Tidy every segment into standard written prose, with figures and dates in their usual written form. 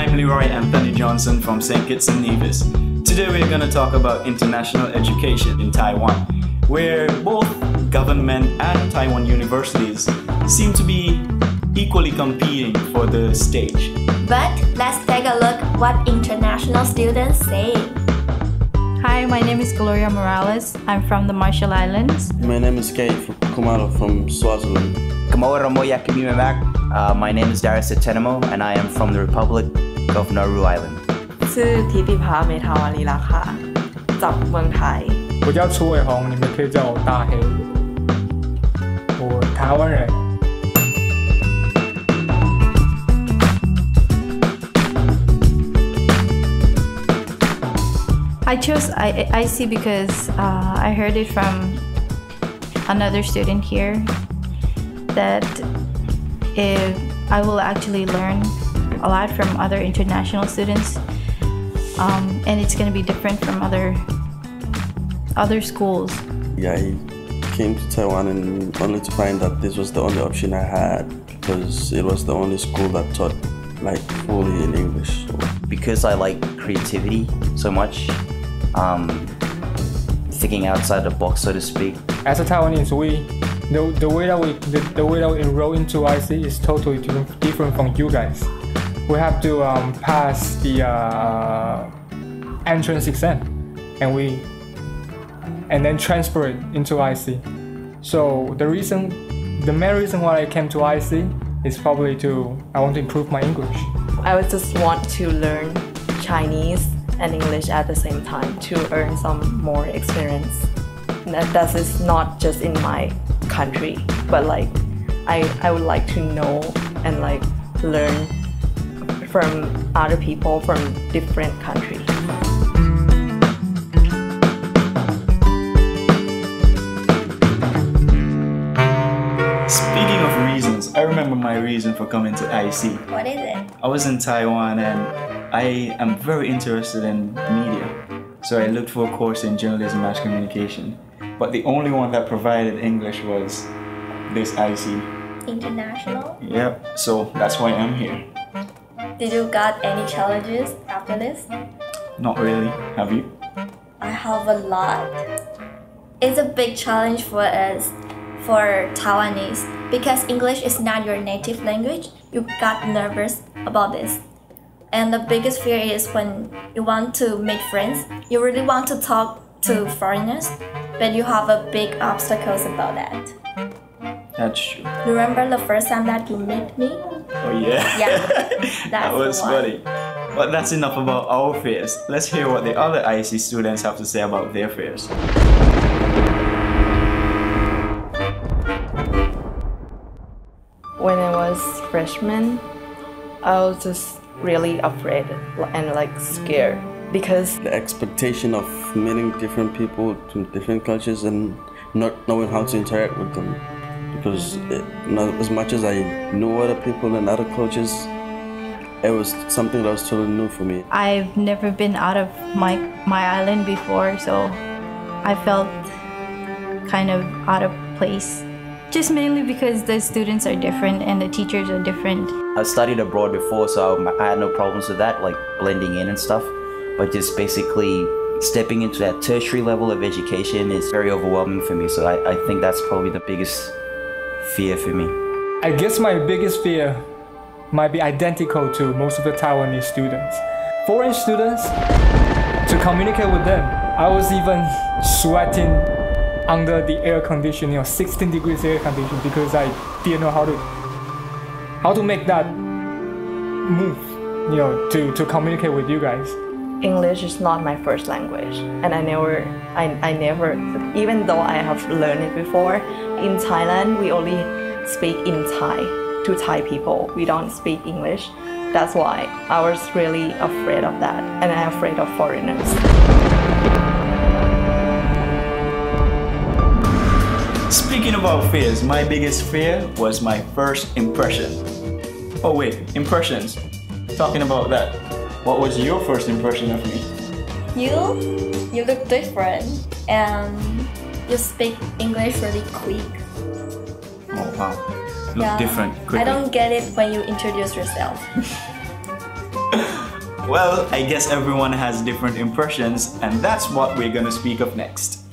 I'm Leroy Anthony Johnson from St. Kitts and Nevis. Today we're going to talk about international education in Taiwan, where both government and Taiwan universities seem to be equally competing for the stage. But let's take a look what international students say. Hi, my name is Gloria Morales. I'm from the Marshall Islands. My name is Kate Kumalo from Swaziland. My name is Darius Atenamo and I am from the Republic of Nauru Island. ชื่อทิติภาเมธาวารีรักษ์ค่ะจากเมืองไทย我叫楚伟宏，你们可以叫我大黑。我台湾人。I chose IC because I heard it from another student here that I will actually learn a lot from other international students, and it's going to be different from other schools. Yeah, I came to Taiwan and only to find that this was the only option I had because it was the only school that taught like fully in English. Because I like creativity so much, thinking outside the box, so to speak. As a Taiwanese, the way that we enroll into IC is totally different from you guys. We have to pass the entrance exam, and then transfer it into IC. So the main reason why I came to IC is probably I want to improve my English. I would just want to learn Chinese and English at the same time to earn some more experience. That is not just in my country, but like I would like to know and like learn from other people from different countries. Speaking of reasons, I remember my reason for coming to IC. What is it? I was in Taiwan and I am very interested in media. So I looked for a course in journalism and mass communication. But the only one that provided English was this IC. International? Yep, so that's why I'm here. Did you got any challenges after this? Not really, have you? I have a lot. It's a big challenge for us, for Taiwanese, because English is not your native language. You got nervous about this. And the biggest fear is when you want to make friends, you really want to talk to foreigners, but you have a big obstacles about that. That's true. Remember the first time that you met me? Oh yeah? Yeah, that was funny. But that's enough about our fears. Let's hear what the other IC students have to say about their fears. When I was freshman, I was just really afraid and like scared because the expectation of meeting different people from different cultures and not knowing how to interact with them. Because not as much as I knew other people and other cultures, it was something that was totally new for me. I've never been out of my island before, so I felt kind of out of place. Just mainly because the students are different and the teachers are different. I studied abroad before, so I had no problems with that, like blending in and stuff. But just basically stepping into that tertiary level of education is very overwhelming for me. So I think that's probably the biggest fear for me. I guess my biggest fear might be identical to most of the Taiwanese students. Foreign students, to communicate with them, I was even sweating under the air conditioning, 16 degrees air conditioning, because I didn't know how to make that move, to communicate with you guys. English is not my first language, and I never, even though I have learned it before, in Thailand we only speak in Thai to Thai people. We don't speak English. That's why I was really afraid of that, and I'm afraid of foreigners. Speaking about fears, my biggest fear was my first impression. Oh wait, impressions. Talking about that, what was your first impression of me? You look different and you speak English really quick. Oh wow, look different quickly. I don't get it when you introduce yourself. Well, I guess everyone has different impressions, and that's what we're gonna speak of next.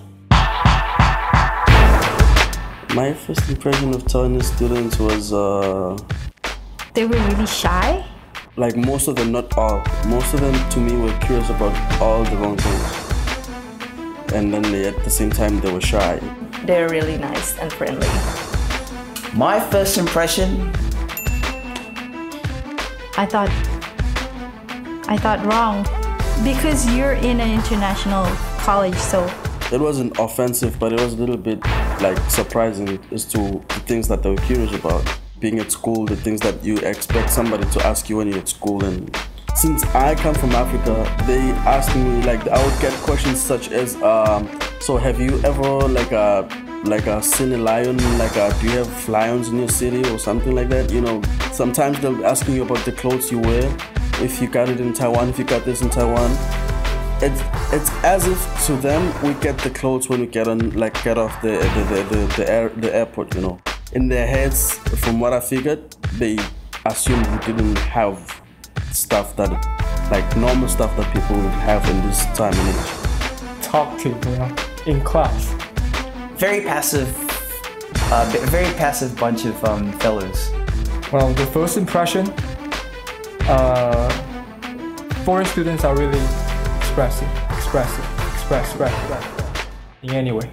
My first impression of Taiwanese students was They were really shy. like most of them, not all. Most of them to me were curious about all the wrong things. And then at the same time they were shy. They're really nice and friendly. My first impression, I thought wrong because you're in an international college, so It wasn't offensive, but it was a little bit like surprising as to the things that they were curious about. Being at school, the things that you expect somebody to ask you when you're at school. And since I come from Africa, they ask me, like, I would get questions such as, so have you ever seen a lion? Do you have lions in your city or something like that? You know, sometimes they'll be asking you about the clothes you wear. If you got it in Taiwan, if you got this in Taiwan. It's as if to them we get the clothes when we get off the airport, you know. In their heads, from what I figured, they assumed we didn't have stuff that, like normal stuff that people would have in this time and age. Talk to, you know, in class. very passive bunch of fellows. Well, the first impression, foreign students are really expressive. Anyway.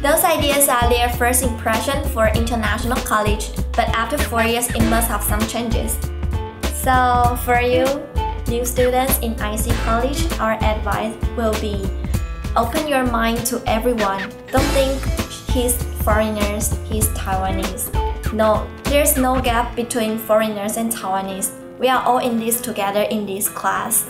Those ideas are their first impression for international college, but after 4 years it must have some changes. So for you, new students in IC college, our advice will be open your mind to everyone. Don't think he's foreigners, he's Taiwanese. No, there's no gap between foreigners and Taiwanese. We are all in this together in this class.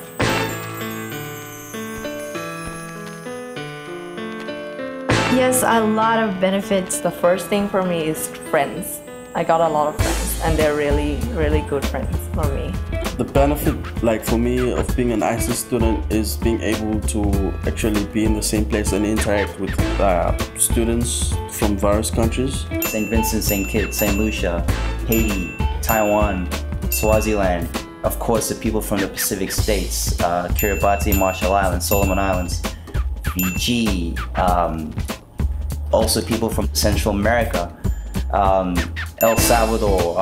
yes, a lot of benefits. The first thing for me is friends. I got a lot of friends and they're really, really good friends for me. The benefit, like for me, of being an IC student is being able to actually be in the same place and interact with students from various countries. St. Vincent, St. Kitts, St. Lucia, Haiti, Taiwan, Swaziland, of course the people from the Pacific States, Kiribati, Marshall Islands, Solomon Islands, Fiji, also people from Central America, El Salvador,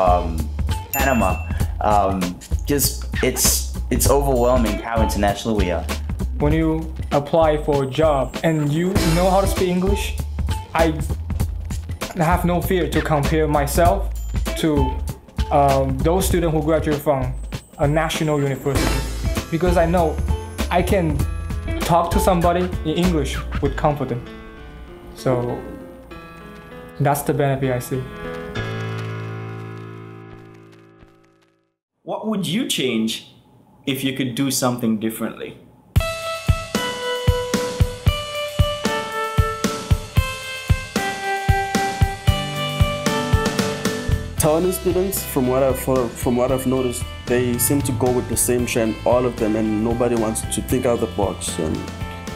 Panama. Just it's overwhelming how international we are. When you apply for a job and you know how to speak English, I have no fear to compare myself to those students who graduate from a national university, because I know I can talk to somebody in English with confidence. So that's the benefit I see. What would you change if you could do something differently? Taiwanese students, from what I've noticed, they seem to go with the same trend, all of them, and nobody wants to think out the box and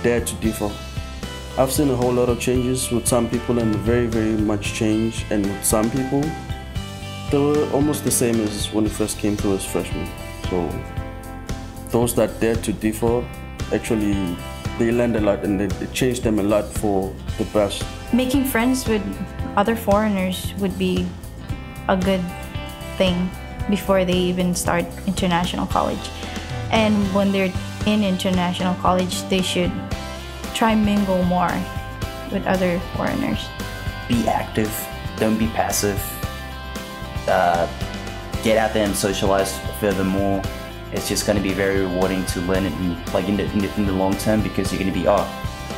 dare to differ. I've seen a whole lot of changes with some people and very, very much change, and with some people, they were almost the same as when we first came through as freshmen. So those that dare to differ, actually, they learned a lot and it changed them a lot for the best. Making friends with other foreigners would be a good thing before they even start international college. And when they're in international college, they should try mingle more with other foreigners. Be active, don't be passive. Get out there and socialize furthermore. It's just going to be very rewarding to learn it in the long term, because you're going to be, oh,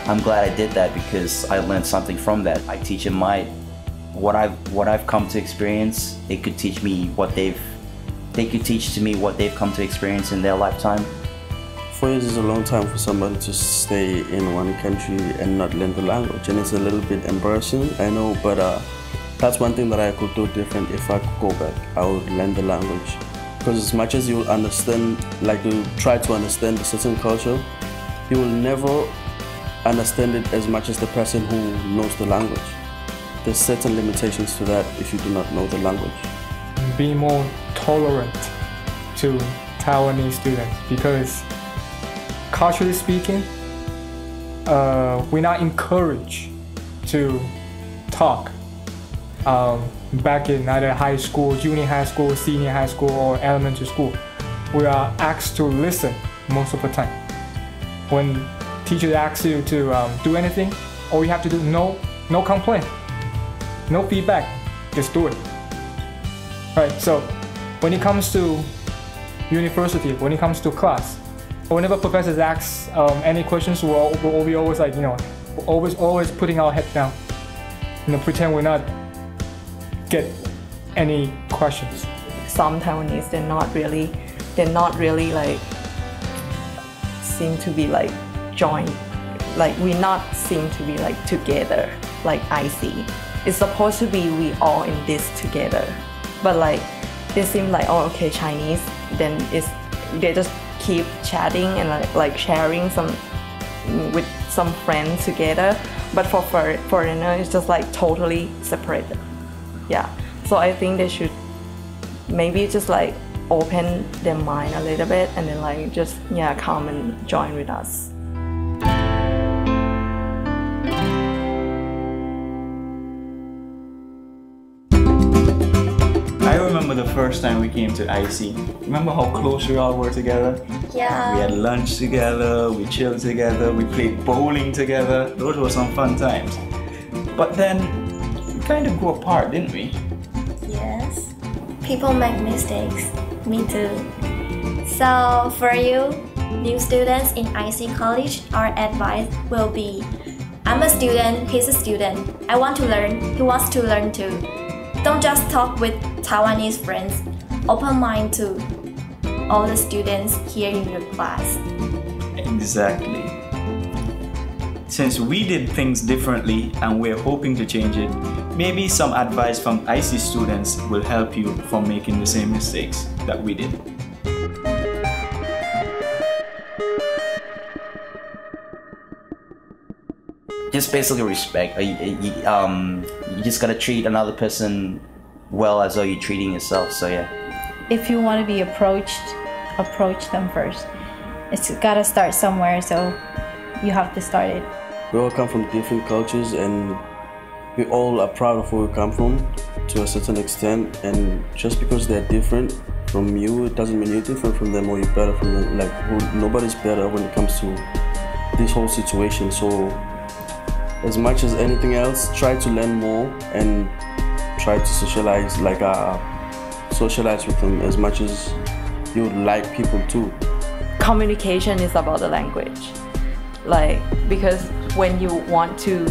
I'm glad I did that because I learned something from that. I teach them what I've come to experience. They could teach me they could teach to me what they've come to experience in their lifetime. 4 years is a long time for somebody to stay in one country and not learn the language, and it's a little bit embarrassing, I know, but that's one thing that I could do different. If I could go back, I would learn the language, because as much as you understand, like you try to understand a certain culture, you will never understand it as much as the person who knows the language. There's certain limitations to that if you do not know the language. Be more tolerant to Taiwanese students, because culturally speaking, we're not encouraged to talk back in either high school, junior high school, senior high school, or elementary school. We are asked to listen most of the time. When teachers ask you to do anything, all you have to do, no complaint, no feedback, just do it. Right, so when it comes to university, when it comes to class, whenever professors ask any questions, we'll be always like, always putting our head down, pretend we're not get any questions. Some Taiwanese, they're not really like seem to be like joined, like we not seem to be like together, like I see. It's supposed to be we all in this together, but like they seem like, oh okay, Chinese, then they just keep chatting and like sharing some with some friends together, but for foreigner it's just like totally separated. Yeah, so I think they should maybe just like open their mind a little bit and then like just come and join with us. I remember the first time we came to IC. Remember how close we all were together? Yeah. We had lunch together, we chilled together, we played bowling together. Those were some fun times. But then we kind of grew apart, didn't we? Yes. People make mistakes. Me too. So for you, new students in IC College, our advice will be, I'm a student, he's a student. I want to learn, he wants to learn too. Don't just talk with Taiwanese friends. Open mind to all the students here in your class. Exactly. Since we did things differently and we're hoping to change it, maybe some advice from IC students will help you from making the same mistakes that we did. Just basically respect. You just gotta treat another person well as though you're treating yourself. So yeah. If you want to be approached, approach them first. It's gotta start somewhere, so you have to start it. We all come from different cultures and we all are proud of where we come from to a certain extent, and just because they're different from you, it doesn't mean you're different from them or you're better from them. Like, nobody's better when it comes to this whole situation. So as much as anything else, try to learn more and try to socialize, socialize with them as much as you would like people to. Communication is about the language, because when you want to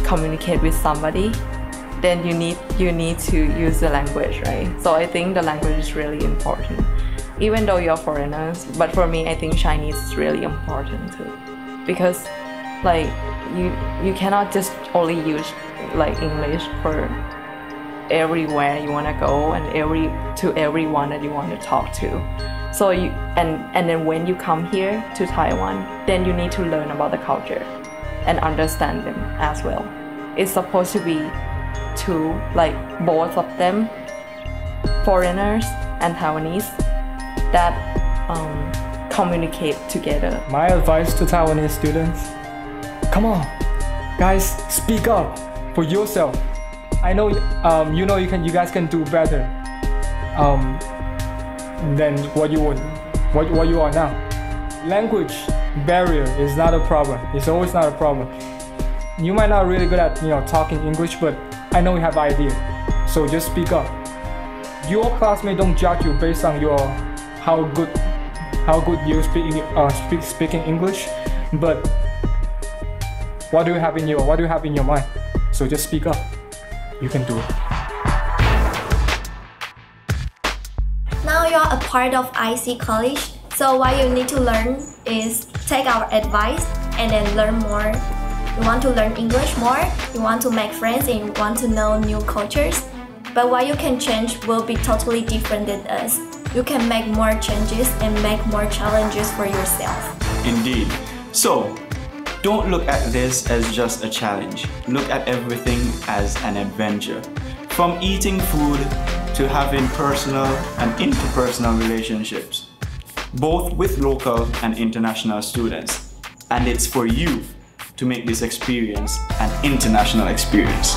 communicate with somebody, then you need to use the language, right? So I think the language is really important, even though you're foreigners. But for me, I think Chinese is really important too, because you cannot just only use English for everywhere you want to go and to everyone that you want to talk to. So and then when you come here to Taiwan, then you need to learn about the culture and understand them as well. It's supposed to be both of them, foreigners and Taiwanese, that communicate together. My advice to Taiwanese students, come on, guys, speak up for yourself. I know, you guys can do better than what you are now. Language barrier is not a problem. It's always not a problem. You might not really good at talking English, but I know you have idea. So just speak up. Your classmates don't judge you based on how good you speaking English, but what do you have in your mind? So just speak up. You can do it. Now you're a part of IC College, so what you need to learn is take our advice and then learn more. You want to learn English more, you want to make friends and you want to know new cultures. But what you can change will be totally different than us. You can make more changes and make more challenges for yourself. Indeed. So, Don't look at this as just a challenge. Look at everything as an adventure. From eating food to having personal and interpersonal relationships, both with local and international students. And it's for you to make this experience an international experience.